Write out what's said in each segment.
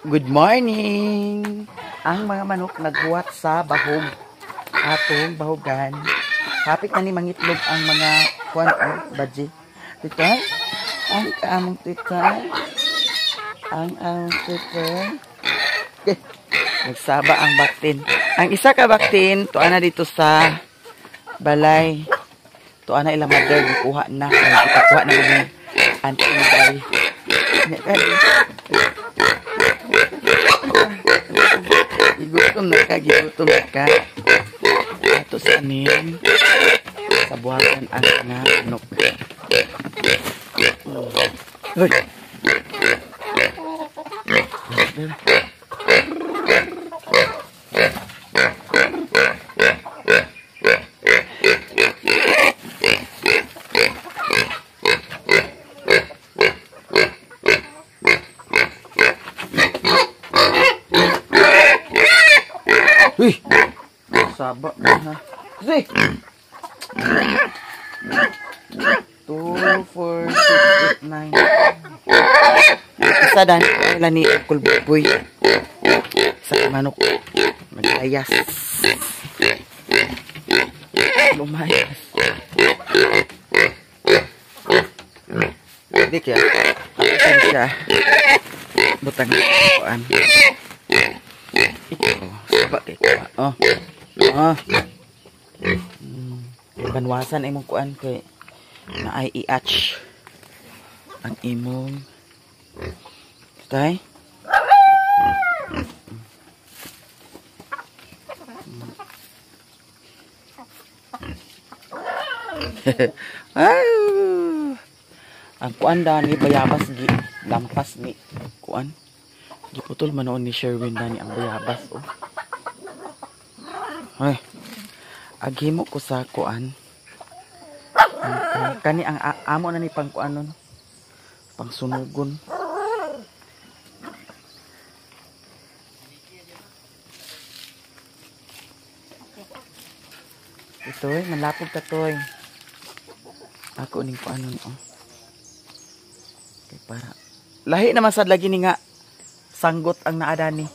Good morning! Ang mga manok nagbuhat sa bahog. Atong bahogan. Hapit na ni mangitlog ang mga kuwan o badji. Tita, ang among tita. Ang among tita. Okay. Nagsaba ang baktin. Ang isa ka baktin, tuwa na dito sa balay. Tuwa na ilang mother, gikuha na. Itakuha na mga anti-day. Gigutom na ka. Ito sa anin. Sa buhagan ang mga manok. Uy! Uy! Saba na ha. Uy! 2, 4, 6, 8, 9. Isa dan. Ilan ni kulboy. Sa manok. Maglayas. Lumayas. Hindi kaya. Akin siya. Butang kuan. Saba kay kuha. Oh. Banwasan imong kuan kay na ay i-atch ang imong tay. Ang kuan da ni bayabas gi lampas ni kuan. Giputol manoon ni Sherwin dani ang bayabas oh. Ay. Aghimo ko sa kuan. Kani ang amo na ni pang kuanon. Pang sunugon. Itoy, manlapog ka toy. Ako ning kuanon oh. Kay para lahi naman sad lagi ni nga sanggot ang naada ni.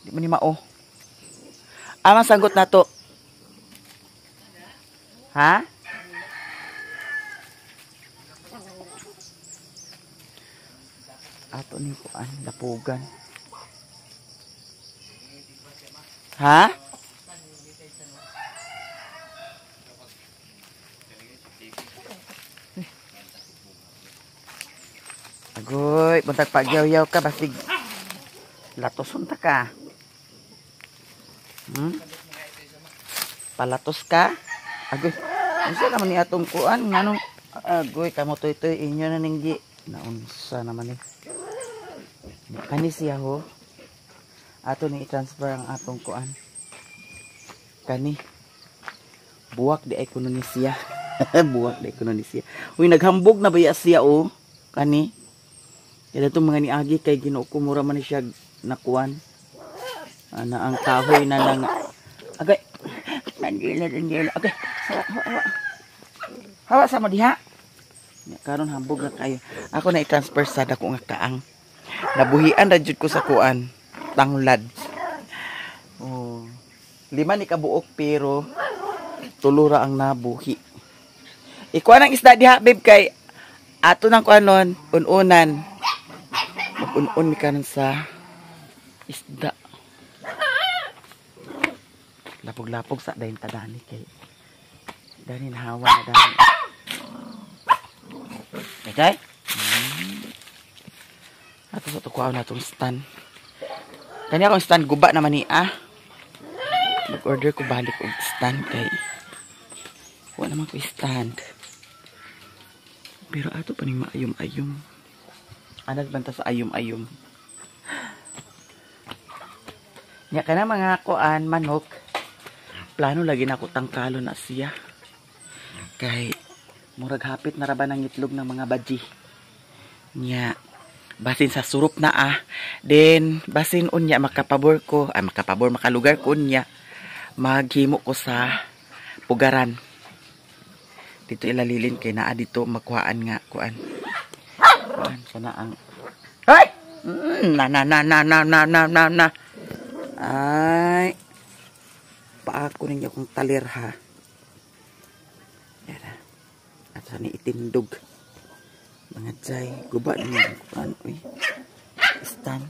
Di man ni mao. Amang sanggot na to. Ha? Ato ni kuan lapugan. Ha? Agoy, buntag pagyaw-yaw ka basig latoson ta ka. Palatos ka? Agoy, unsa naman ni atong kuan nganong agoy kamo toy-toy inyo na ninggi. Naunsa naman ni. Kani siya ho. Ato ni i-transfer ang atong kuan. Kani. Buwak di ay kuno ni siya. Buwak di ay kuno ni siya. Uy, naghambog na baya siya oh. Kani. Kaya itong mga niagi kay Ginoo ko mura man ni siya nakuan. Ana ang kahoy na lang. Agay. Nandila. Okay. Hawa sa mo diha. Karon hambog na kayo. Ako na i-transfer sa dako nga kaang. Nabuhian ra jud ko sa kuan. Tanglad. Oh. 5 ni kabuok pero 3 ra ang nabuhi. Ikuan ang isda diha babe kay ato nang kuanon ununan. Mag-un-un mi karon sa isda. Lapog-lapog sa dayon tadani kay dani hawa na dani. Okay? Ato sa tukuaw na itong stand. Kanya akong stand guba naman ni Mag-order ko balik og stand kay wala naman ko stand. Pero ato pa ning maayom-ayom. Anak banta sa ayom-ayom. Nya kana mga kuan manok. Plano lagi na ako tangkalo na siya. Kay murag hapit na raban ang itlog ng mga badji. Nya basin sa surup na then basin unya makapabor ko makalugar ko unya maghimo ko sa pugaran dito ilalilin kay naa dito makuhaan nga kuan sana ang hoy Na. Ay. Paako ninyo kong talir ha. Yan. At saan itindog. Mga jay. Guba ninyo. Uy. Stan.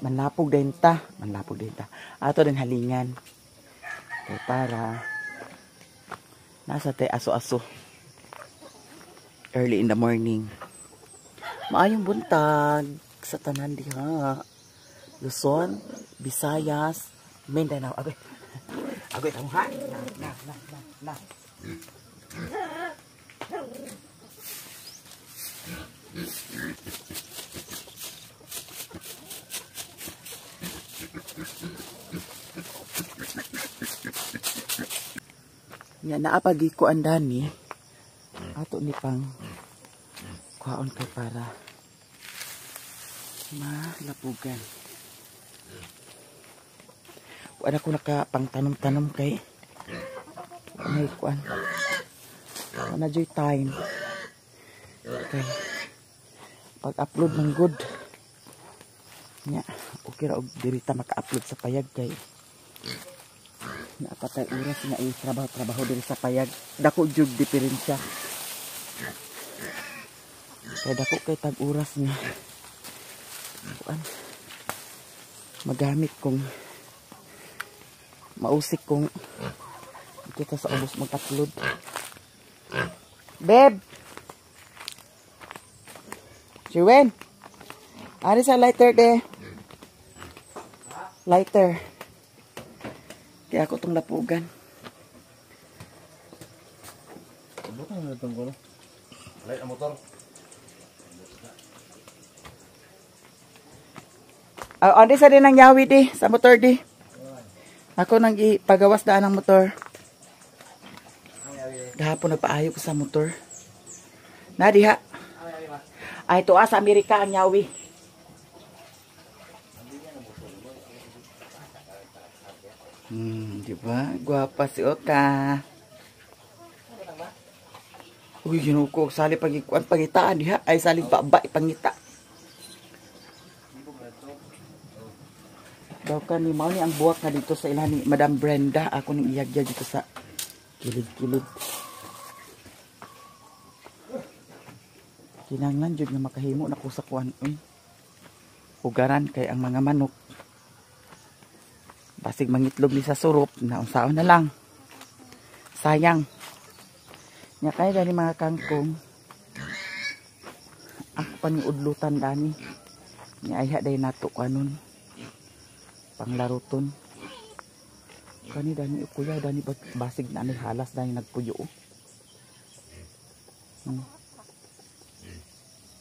Manlapog din ta. Ato din halingan. Kaya para nasa tay aso-aso. Early in the morning. Maayong buntag sa tanan diha. Luzon, Visayas, Mindanao. Agoy tamo ha. Na. Nya naapagi ko andani. Ato ni pang kuhaon kay para malapugan. Wala ko nakapang tanom-tanom kay may kuan. Wala joy time. Okay. Pag-upload ng good. Nya, okay ra og dirita maka-upload sa payag kay napatay oras na trabaho diri sa payag. Dako jud diferensya. Kaya dako kay tag oras nga kuan magamit kong mausik kong kita sa ubos mag-upload. Beb! Jerwin! Ari sa lighter de. Lighter. Kaya ako itong lapugan. Bukan na itong kono. Light ang motor. Andi sa din ang yawi di. Sa motor di. Ako nang ipagawas daan ng motor. Gahapon nagpaayo ko sa motor. Na diha. Ay tuwa sa Amerika ang yawi. Diba? Guwapa si Oka. Uy, ginuko. Sali pagikuan pangitaan diha. Ay sali baba ipangita. Daw ka ni mao ni ang buwak na dito sa ilan ni Madam Brenda. Ako ning iyagya dito sa kilid-kilid. Kinanglan jud nga makahimo na ko sa kuan. Ugaran kay ang mga manok. Basig mangitlog ni sa surup, naunsaon na lang. Sayang. Nya kay dani mga kangkong. Ako pa ni udlutan dani. Nya ayha day nato kanon. Panglaruton. Kani dani kuya dani basig na ni halas dani nagpuyo.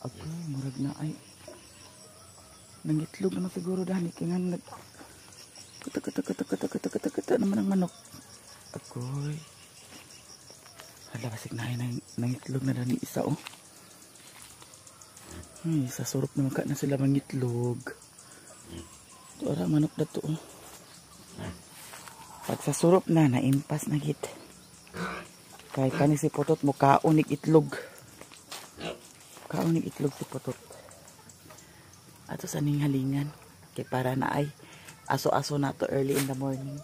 Okay, murag na ay. Nangitlog naman siguro dani kingan nag kata naman ang manok. Agoy. Hala basig na ay nangitlog na dani isa oh. Sa surup naman ka na sila mangitlog. Ito ara manok na to oh. Pag sa surup na naimpas na git. Kay kani si Putot mo kaunig itlog. Kaunig itlog si Putot. Ato sa ning halingan kay para na ay aso-aso na to early in the morning.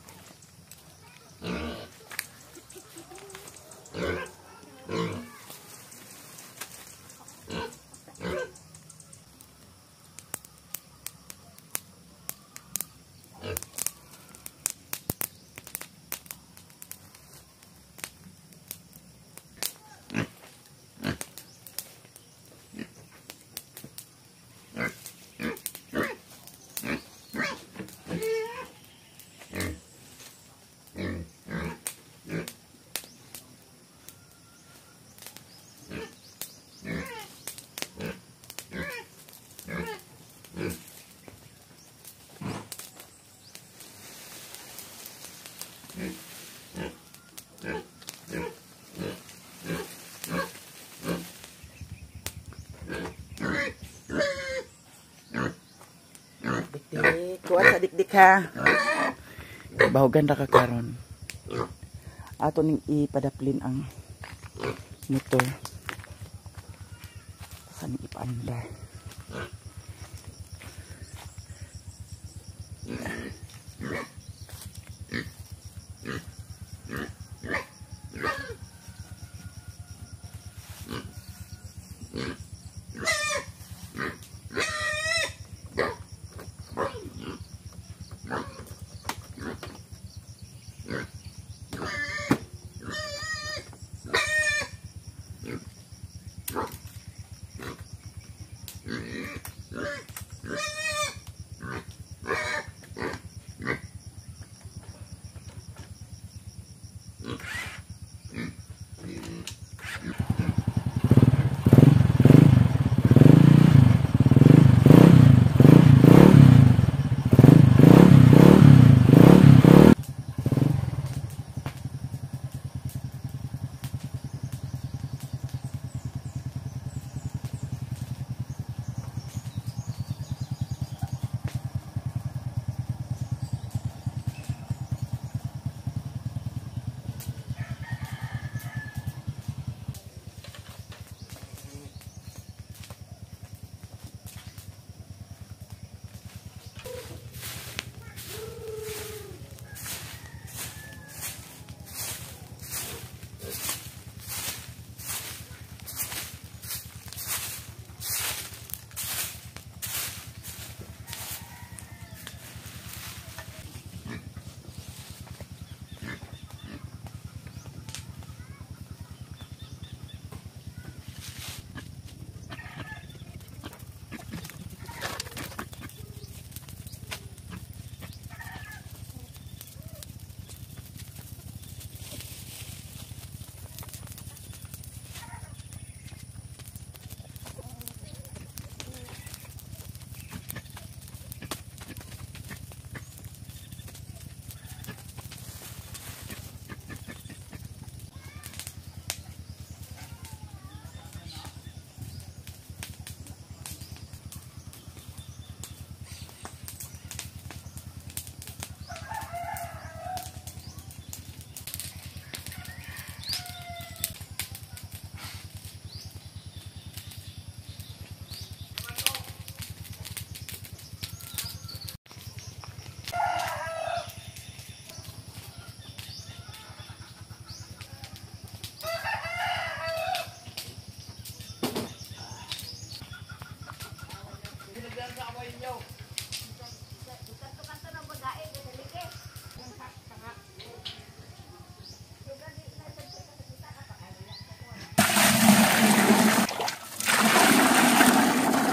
Kuha sa dikdik ha. Bahugan ra ka karon. Ato ning ipadaplin ang motor. Saan paandar.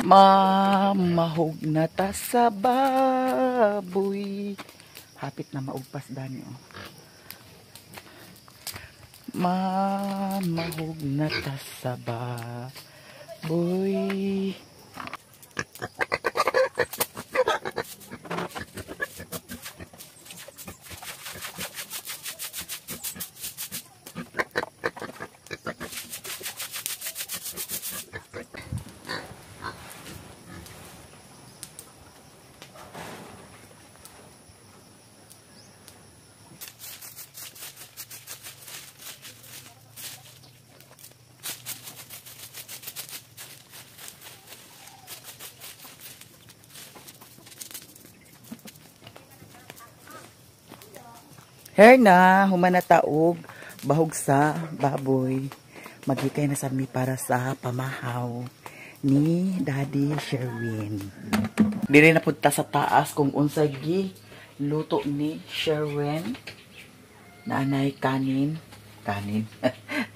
Mamahog na ta sa baboy. Hapit na maugpas dani oh. Mamahog na ta sa baboy. Herna, humana taog, bahog sa baboy. Magikay na sa mi para sa pamahaw ni Daddy Sherwin. Diri na punta sa taas kung unsay gi luto ni Sherwin. Naanay kanin.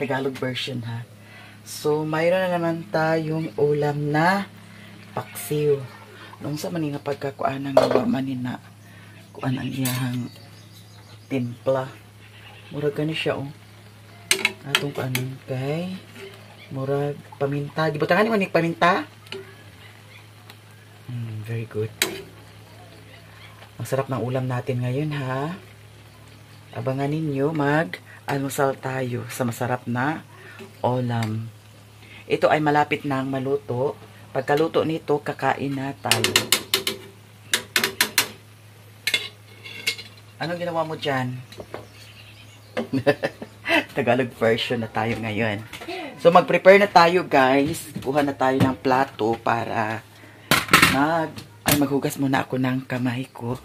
Tagalog version ha. So, mayroon na naman tayong ulam na paksiw. Nung sa maninga pagkakuan ng manina, kuan ang iyahang timpla. Murag gani siya oh. Atong kanin kay murag paminta. Gibutangan ni manik paminta. Very good. Ang sarap ng ulam natin ngayon ha. Abangan ninyo mag-almusal tayo sa masarap na ulam. Ito ay malapit na ang maluto. Pagkaluto nito, kakain na tayo. Anong ginawa mo dyan? Tagalog version na tayo ngayon. So, mag-prepare na tayo, guys. Kuha na tayo ng plato para maghugas muna ako ng kamay ko.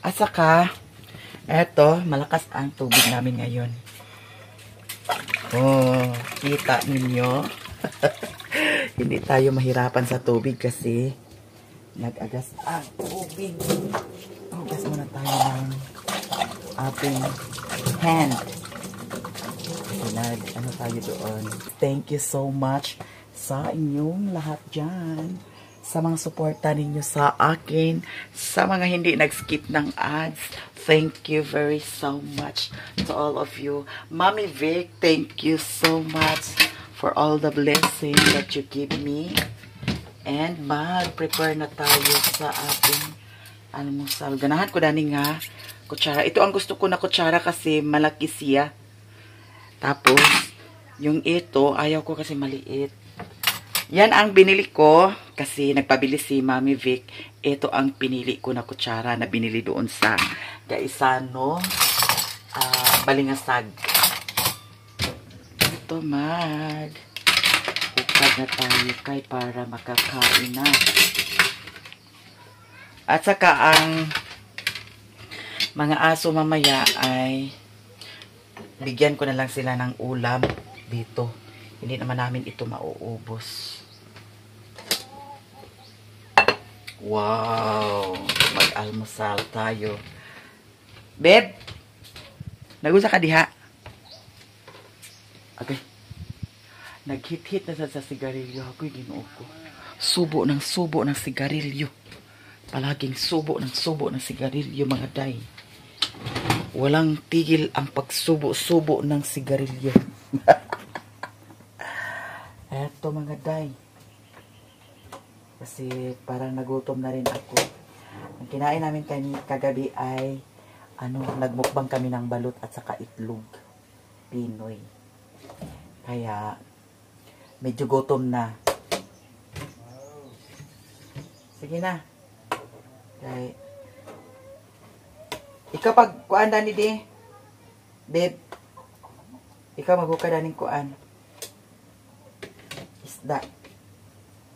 At saka, eto, malakas ang tubig namin ngayon. Oh, kita ninyo. Hindi tayo mahirapan sa tubig kasi nag-agas ang tubig. Hugas muna tayo ng ating hand. Ano tayo doon. Thank you so much sa inyong lahat dyan. Sa mga suporta ninyo sa akin. Sa mga hindi nag-skip ng ads. Thank you very so much to all of you. Mommy Vic, thank you so much for all the blessings that you give me. And mag-prepare na tayo sa ating almusal. Ganahan ko dani nga kutsara. Ito ang gusto ko na kutsara kasi malaki siya. Tapos, yung ito, ayaw ko kasi maliit. Yan ang binili ko kasi nagpabili si Mami Vic. Ito ang pinili ko na kutsara na binili doon sa Gaisano, Balingasag. Ito hukad na tayo kay para makakain na. At saka ang mga aso mamaya ay bigyan ko na lang sila ng ulam dito. Hindi naman namin ito mauubos. Wow! Mag-almusal tayo. Beb! Nagusa ka diha? Okay. Nag-hit-hit na sa sigarilyo. Ako'y ginoo ko. Subo ng sigarilyo. Palaging subo ng sigarilyo, mga day. Walang tigil ang pagsubo-subo ng sigarilyo. Eto, mga day. Kasi parang nagutom na rin ako. Ang kinain namin kagabi ay nagmukbang kami ng balot at saka itlog. Pinoy. Kaya medyo gutom na. Sige na. Kaya ikaw pag kuan dani di. Babe. Ikaw maghuka daning kuan. Isda.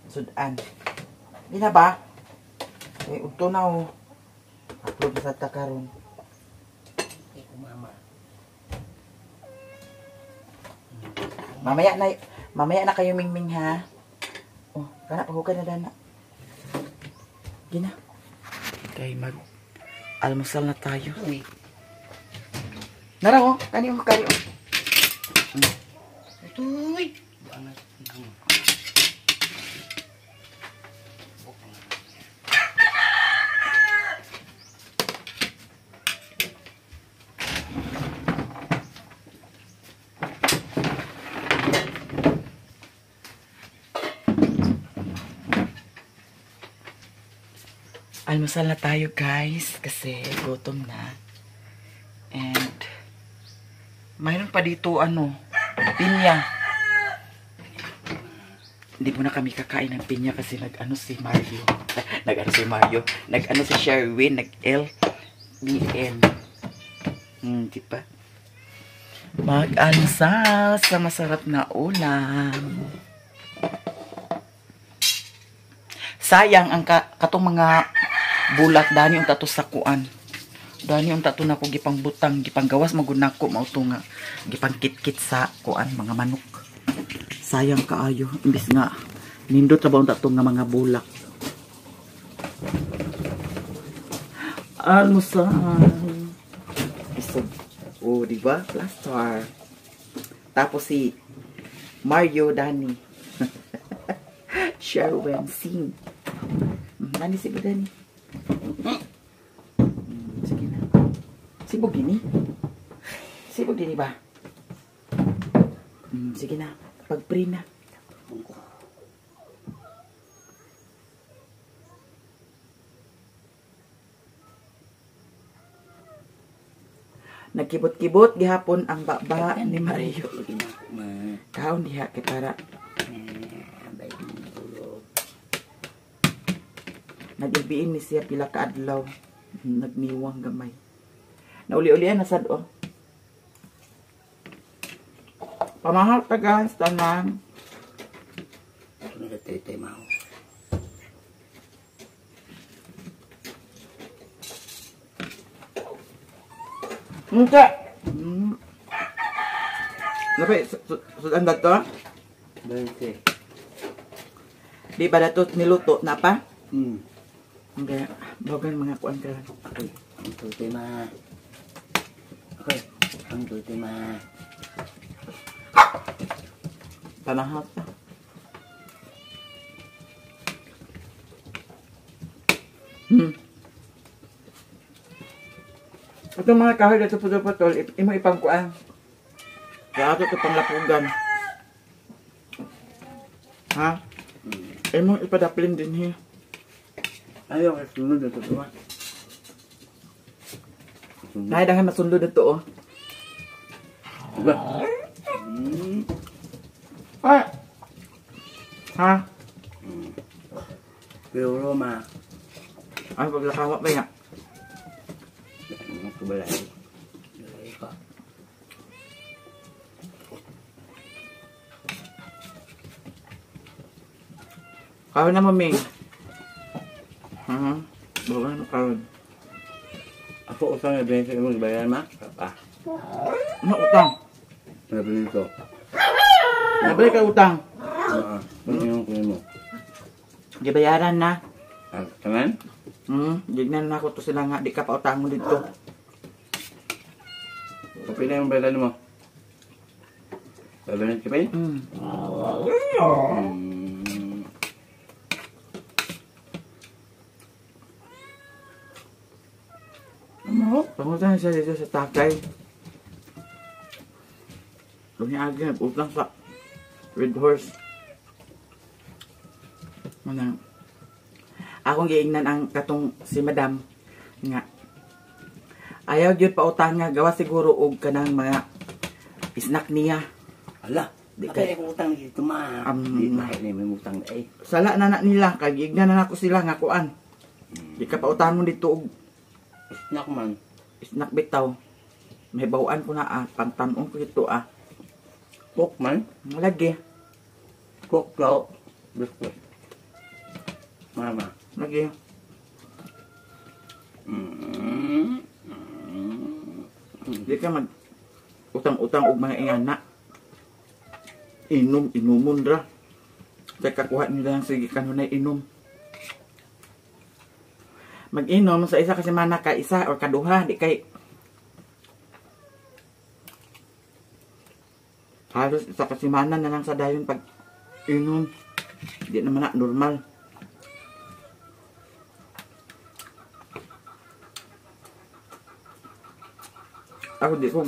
Sudan. Di na ba? Udto na o. Upload sa takaron. Mamaya na kayo mingming ha. Oh, kana paghuka na dana. Gina. Kay almusal na tayo. Nara oh, kani mo kari oh. Uy. Almusal na tayo, guys, kasi gutom na. And mayroon pa dito pinya. Hindi muna kami kakain ng pinya kasi nag-ano si Mario. Nag-ano si Sherwin, nag-LBN. Diba? Mag-almusal sa masarap na ulam. Sayang ang katong mga bulat dani yung tato sa kuan. Dani yung tato nako gipang butang, gipang gawas magud nako mao to nga gipang kitkit sa kuan mga manok. Sayang kaayo imbis nga nindot ra ba tato nga mga bulak. Almusal. Isog. Oh, di ba? Plaster. Tapos si Mario Dani. Sherwin Sing. Nani si Dani? Sige na. Sibog gini? Sibog gini ba? Sige na. Pag-pray na. Nagkibot-kibot gihapon ang baba ni Mario. Kaon diha kay para nag-ibiin ni siya pila ka adlaw. Nagniwang gamay. Nauli-ulian na sad oh. Pamahal ta guys, tanan. Ano na tayo mao? Muka. Lapay, sudan ba to? Bente. Di ba dato niluto na pa? Hmm. Hindi, bagan mga kuan ka lang. Okay, ang tuti ma. Okay, ang tuti ma. Pamahal ta. Ito mga kahoy dito putol-putol, imo ipangkuan. Kaya ito panglapugan. Ha? Imo ipadaplin din hiya. Ayaw ka sunod na tutuwa. Naidahan masundod ito oh. Diba? Ah! Ha? Pero Roma. Ay, paglakawa ba yan? Ano ko balay? Balay ka. Kahoy na maming. Bawa na kahoy. Ako usang na bensin mo ibayan ma? Papa. Ano utang? Nabili ko. Nabalik ka utang. Ano yung kunin mo? Di bayaran na. Kanan? Dignan na ako to sila nga. Di ka pa utang mo dito. Kapila yung bayaran mo? Bayaran ka pa yun? Pangutan siya dito sa takay. Lumiagi, nag-utang sa Red Horse. Manang, akong giingnan ang katong si Madam nga. Ayaw gyud pa utang nga gawa siguro og kanang mga snack niya. Ala, di kaya kong utang dito ma. Di mahal na may utang na eh. Sala na nila, kag giingnan na nako sila nga kuan. Di ka pa utang mo dito og Snack man. snack bitaw. May bawaan ko na pangtanon ko ito Coke man. Lagi. Coke daw. Biscuit. Mama. Lagi. Di ka mag utang-utang og mga ingana. Inumon ra. Kaya kakuha nila ng sige kanunay inom. Mag-inom sa isa kasi mana ka isa or kaduha di kay halos isa kasi mana na lang sa dayon pag inom. Di naman na normal. Ako di ko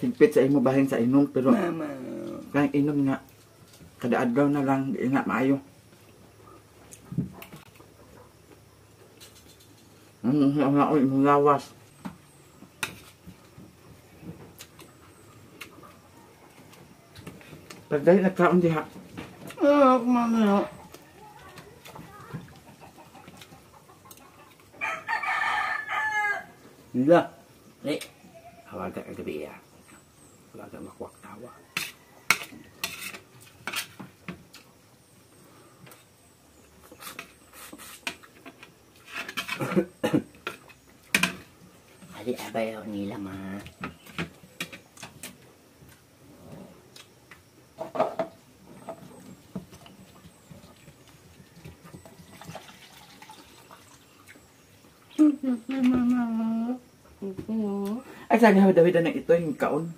higpit sa imo bahin sa inom pero Mama. kang inom nga kada adlaw na lang di nga maayo. Ang imong lawas. Pagdali nagkaon diha. Mama. Nila. Eh. Hawag ka kagabi ya. Wala ka makwak tawa. Adi abayaw nila ma. Ay saan nga David na ito yung kaon.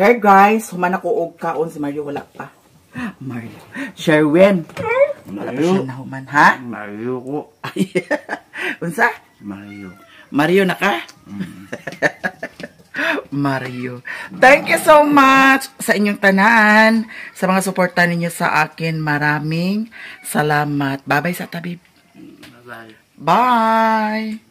Hey guys, human ako og kaon si Mario wala pa. Mario. Sherwin. Mario. Na human ha? Mario ko. Unsa? Mario. Mario na ka? Mario. Thank you so much sa inyong tanan. Sa mga suporta ninyo sa akin. Maraming salamat. Bye-bye sa tabi. Bye-bye. Bye!